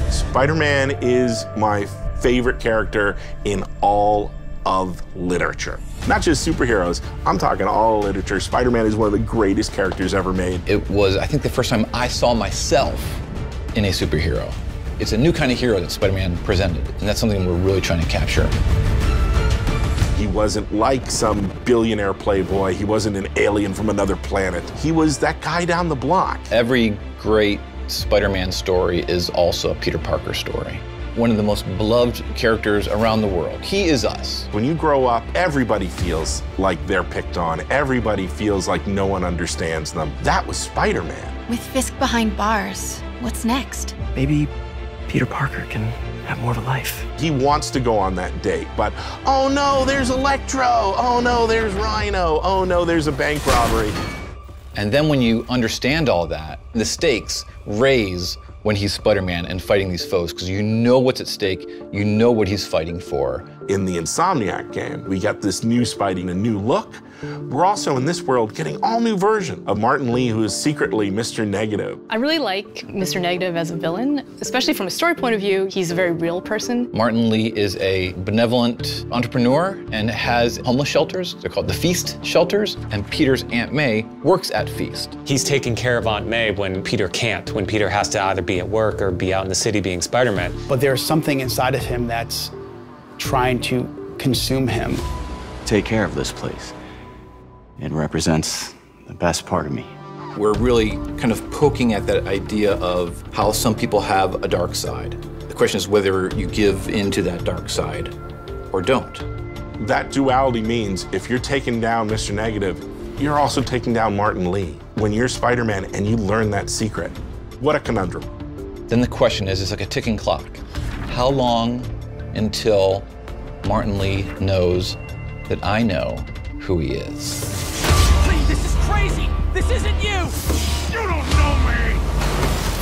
Spider-Man is my favorite character in all of literature. Not just superheroes, I'm talking all literature. Spider-Man is one of the greatest characters ever made. It was, I think, the first time I saw myself in a superhero. It's a new kind of hero that Spider-Man presented, and that's something we're really trying to capture. He wasn't like some billionaire playboy. He wasn't an alien from another planet. He was that guy down the block. Every great Spider-Man story is also a Peter Parker story. One of the most beloved characters around the world. He is us. When you grow up, everybody feels like they're picked on. Everybody feels like no one understands them. That was Spider-Man. With Fisk behind bars, what's next? Maybe Peter Parker can have more of a life. He wants to go on that date, but oh no, there's Electro. Oh no, there's Rhino. Oh no, there's a bank robbery. And then when you understand all that, the stakes raise when he's Spider-Man and fighting these foes, because you know what's at stake, you know what he's fighting for. In the Insomniac game, we got this new Spidey, a new look. We're also in this world getting all new version of Martin Lee, who is secretly Mr. Negative. I really like Mr. Negative as a villain, especially from a story point of view. He's a very real person. Martin Lee is a benevolent entrepreneur and has homeless shelters. They're called the Feast shelters. And Peter's Aunt May works at Feast. He's taking care of Aunt May when Peter can't, when Peter has to either be at work or be out in the city being Spider-Man. But there's something inside of him that's trying to consume him. Take care of this place. It represents the best part of me. We're really kind of poking at that idea of how some people have a dark side. The question is whether you give into that dark side or don't. That duality means if you're taking down Mr. Negative, you're also taking down Martin Lee. When you're Spider-Man and you learn that secret, what a conundrum. Then the question is, it's like a ticking clock. How long until Martin Lee knows that I know who he is? This is crazy! This isn't you! You don't know me!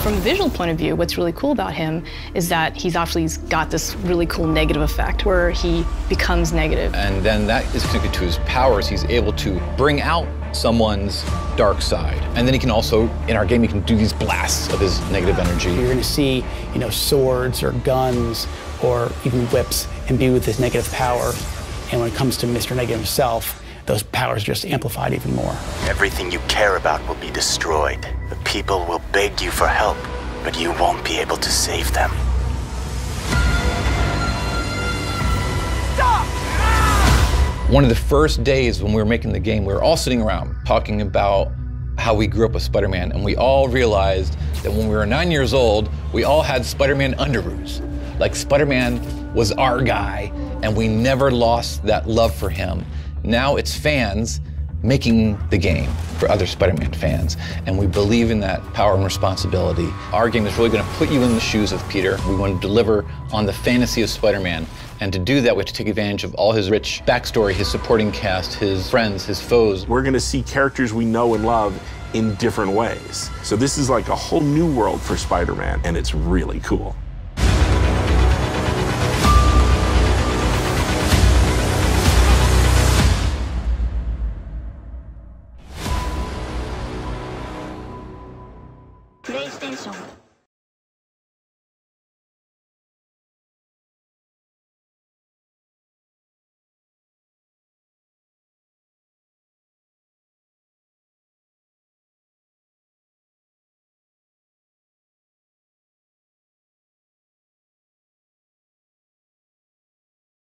From a visual point of view, what's really cool about him is that he's actually got this really cool negative effect where he becomes negative. And then that is connected to his powers. He's able to bring out someone's dark side. And then he can also, in our game, he can do these blasts of his negative energy. You're gonna see, swords or guns or even whips imbued with this negative power. And when it comes to Mr. Negative himself, those powers are just amplified even more. Everything you care about will be destroyed. The people will beg you for help, but you won't be able to save them. Stop! One of the first days when we were making the game, we were all sitting around talking about how we grew up with Spider-Man, and we all realized that when we were 9 years old, we all had Spider-Man underoos. Like Spider-Man was our guy, and we never lost that love for him. Now it's fans making the game for other Spider-Man fans, and we believe in that power and responsibility. Our game is really going to put you in the shoes of Peter. We want to deliver on the fantasy of Spider-Man, and to do that we have to take advantage of all his rich backstory, his supporting cast, his friends, his foes. We're going to see characters we know and love in different ways. So this is like a whole new world for Spider-Man, and it's really cool. PlayStation